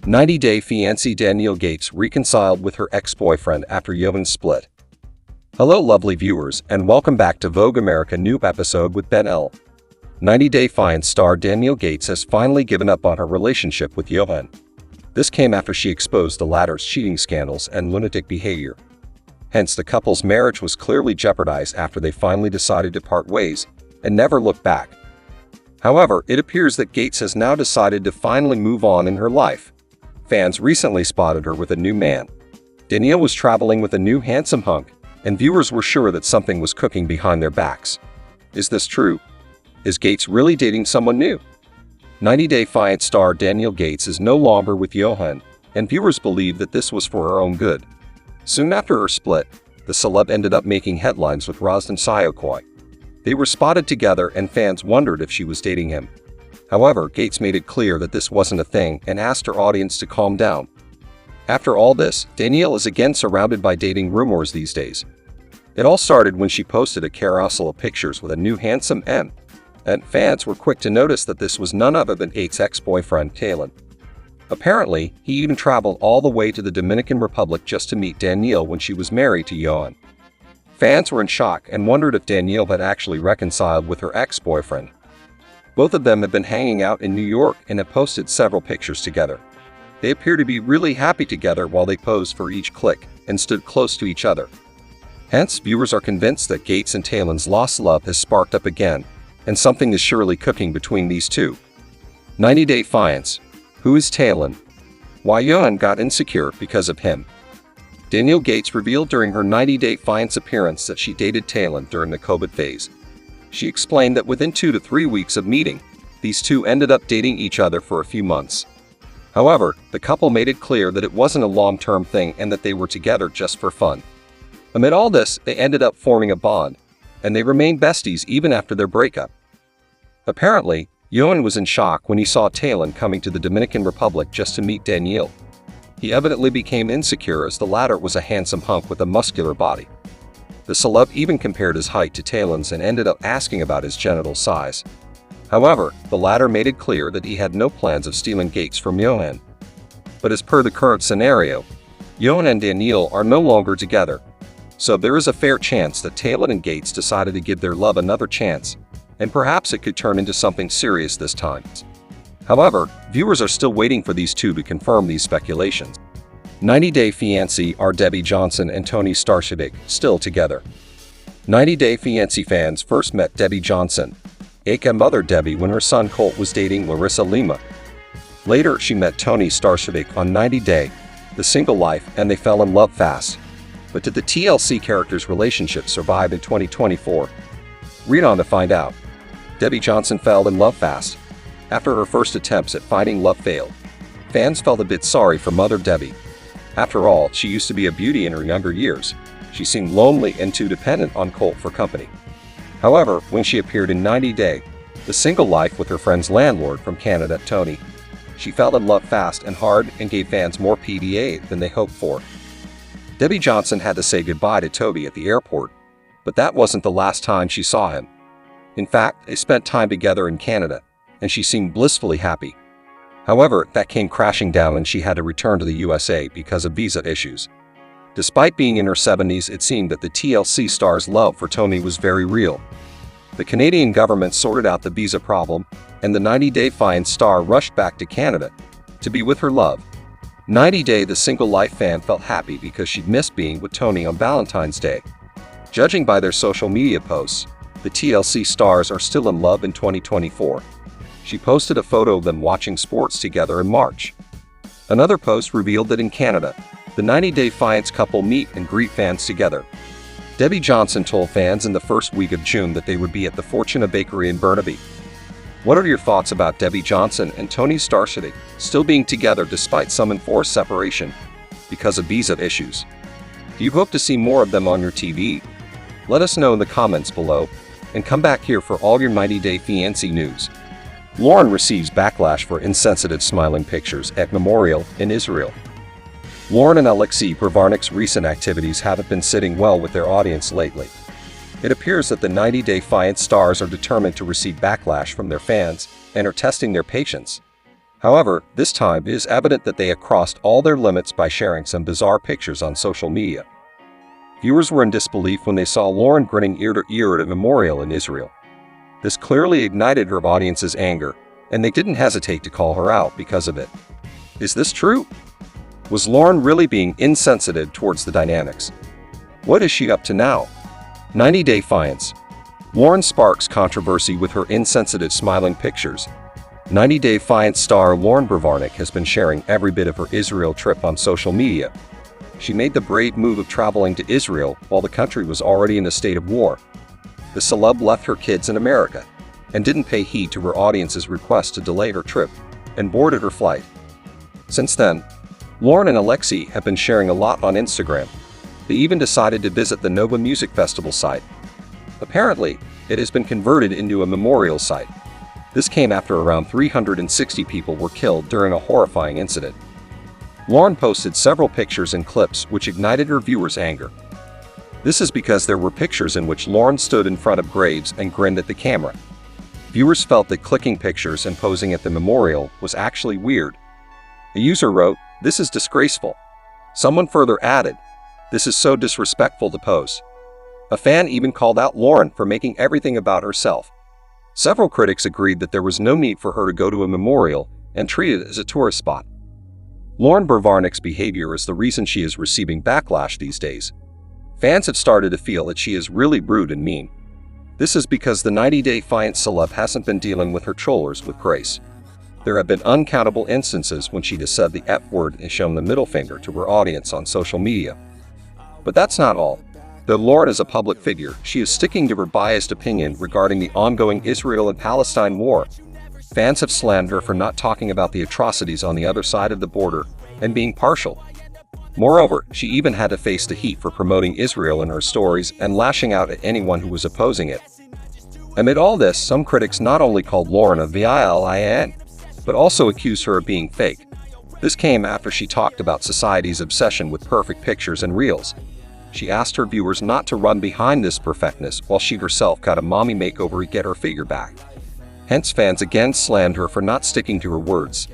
90-day fiancé Danielle Gates reconciled with her ex-boyfriend after Yohan's split. Hello lovely viewers and welcome back to Vogue America new episode with Daniele. 90-day fiancé star Danielle Gates has finally given up on her relationship with Yohan. This came after she exposed the latter's cheating scandals and lunatic behavior. Hence the couple's marriage was clearly jeopardized after they finally decided to part ways and never look back. However, it appears that Gates has now decided to finally move on in her life. Fans recently spotted her with a new man. Danielle was traveling with a new handsome hunk, and viewers were sure that something was cooking behind their backs. Is this true? Is Gates really dating someone new? 90-day fiancé star Danielle Gates is no longer with Yohan, and viewers believe that this was for her own good. Soon after her split, the celeb ended up making headlines with Razdan Sayokoi. They were spotted together and fans wondered if she was dating him. However, Gates made it clear that this wasn't a thing and asked her audience to calm down. After all this, Danielle is again surrounded by dating rumors these days. It all started when she posted a carousel of pictures with a new handsome M, and fans were quick to notice that this was none other than Gates' ex-boyfriend Talon. Apparently, he even traveled all the way to the Dominican Republic just to meet Danielle when she was married to Yohan. Fans were in shock and wondered if Danielle had actually reconciled with her ex-boyfriend. Both of them have been hanging out in New York and have posted several pictures together. They appear to be really happy together while they posed for each click and stood close to each other. Hence, viewers are convinced that Gates and Talon's lost love has sparked up again, and something is surely cooking between these two. 90-day fiancé. Who is Talon? Why Yohan got insecure because of him. Danielle Gates revealed during her 90-day fiancé appearance that she dated Talon during the COVID phase. She explained that within 2 to 3 weeks of meeting, these two ended up dating each other for a few months. However, the couple made it clear that it wasn't a long-term thing and that they were together just for fun. Amid all this, they ended up forming a bond, and they remained besties even after their breakup. Apparently, Yohan was in shock when he saw Talon coming to the Dominican Republic just to meet Danielle. He evidently became insecure as the latter was a handsome hunk with a muscular body. The celeb even compared his height to Talon's and ended up asking about his genital size. However, the latter made it clear that he had no plans of stealing Gates from Yohan. But as per the current scenario, Yohan and Danielle are no longer together, so there is a fair chance that Talon and Gates decided to give their love another chance, and perhaps it could turn into something serious this time. However, viewers are still waiting for these two to confirm these speculations. 90-day fiancé are Debbie Johnson and Tony Starshevik still together. 90-day fiancé fans first met Debbie Johnson, aka Mother Debbie, when her son Colt was dating Larissa Lima. Later, she met Tony Starshevik on 90-day, The Single Life, and they fell in love fast. But did the TLC characters' relationship survive in 2024? Read on to find out. Debbie Johnson fell in love fast. After her first attempts at finding love failed, fans felt a bit sorry for Mother Debbie. After all, she used to be a beauty in her younger years. She seemed lonely and too dependent on Colt for company. However, when she appeared in 90-day, The Single Life with her friend's landlord from Canada, Tony, she fell in love fast and hard and gave fans more PDA than they hoped for. Debbie Johnson had to say goodbye to Toby at the airport, but that wasn't the last time she saw him. In fact, they spent time together in Canada, and she seemed blissfully happy. However, that came crashing down and she had to return to the USA because of visa issues. Despite being in her 70s, it seemed that the TLC star's love for Tony was very real. The Canadian government sorted out the visa problem, and the 90-day fiancé star rushed back to Canada to be with her love. 90-day The Single Life fan felt happy because she'd missed being with Tony on Valentine's Day. Judging by their social media posts, the TLC stars are still in love in 2024. She posted a photo of them watching sports together in March. Another post revealed that in Canada, the 90-day fiancé couple meet and greet fans together. Debbie Johnson told fans in the first week of June that they would be at the Fortuna Bakery in Burnaby. What are your thoughts about Debbie Johnson and Tony Starshevik still being together despite some enforced separation because of visa issues? Do you hope to see more of them on your TV? Let us know in the comments below, and come back here for all your 90-day fiancé news. Lauren receives backlash for insensitive smiling pictures at memorial in Israel. Lauren and Alexei Pravarnik's recent activities haven't been sitting well with their audience lately. It appears that the 90-day fiancé stars are determined to receive backlash from their fans and are testing their patience. However, this time it is evident that they have crossed all their limits by sharing some bizarre pictures on social media. Viewers were in disbelief when they saw Lauren grinning ear to ear at a memorial in Israel. This clearly ignited her audience's anger, and they didn't hesitate to call her out because of it. Is this true? Was Lauren really being insensitive towards the dynamics? What is she up to now? 90-day fiance. Lauren sparks controversy with her insensitive smiling pictures. 90-day fiance star Lauren Bravarnik has been sharing every bit of her Israel trip on social media. She made the brave move of traveling to Israel while the country was already in a state of war. The celeb left her kids in America and didn't pay heed to her audience's request to delay her trip and boarded her flight. Since then, Lauren and Alexei have been sharing a lot on Instagram. They even decided to visit the Nova Music Festival site. Apparently, it has been converted into a memorial site. This came after around 360 people were killed during a horrifying incident. Lauren posted several pictures and clips which ignited her viewers' anger. This is because there were pictures in which Lauren stood in front of graves and grinned at the camera. Viewers felt that clicking pictures and posing at the memorial was actually weird. A user wrote, "This is disgraceful." Someone further added, "This is so disrespectful to pose." A fan even called out Lauren for making everything about herself. Several critics agreed that there was no need for her to go to a memorial and treat it as a tourist spot. Lauren Bravarnik's behavior is the reason she is receiving backlash these days. Fans have started to feel that she is really rude and mean. This is because the 90-day fiance celeb hasn't been dealing with her trollers with grace. There have been uncountable instances when she has said the F word and shown the middle finger to her audience on social media. But that's not all. Though Lauren is a public figure, she is sticking to her biased opinion regarding the ongoing Israel and Palestine war. Fans have slammed her for not talking about the atrocities on the other side of the border and being partial. Moreover, she even had to face the heat for promoting Israel in her stories and lashing out at anyone who was opposing it. Amid all this, some critics not only called Lauren a villain, but also accused her of being fake. This came after she talked about society's obsession with perfect pictures and reels. She asked her viewers not to run behind this perfectness while she herself got a mommy makeover to get her figure back. Hence, fans again slammed her for not sticking to her words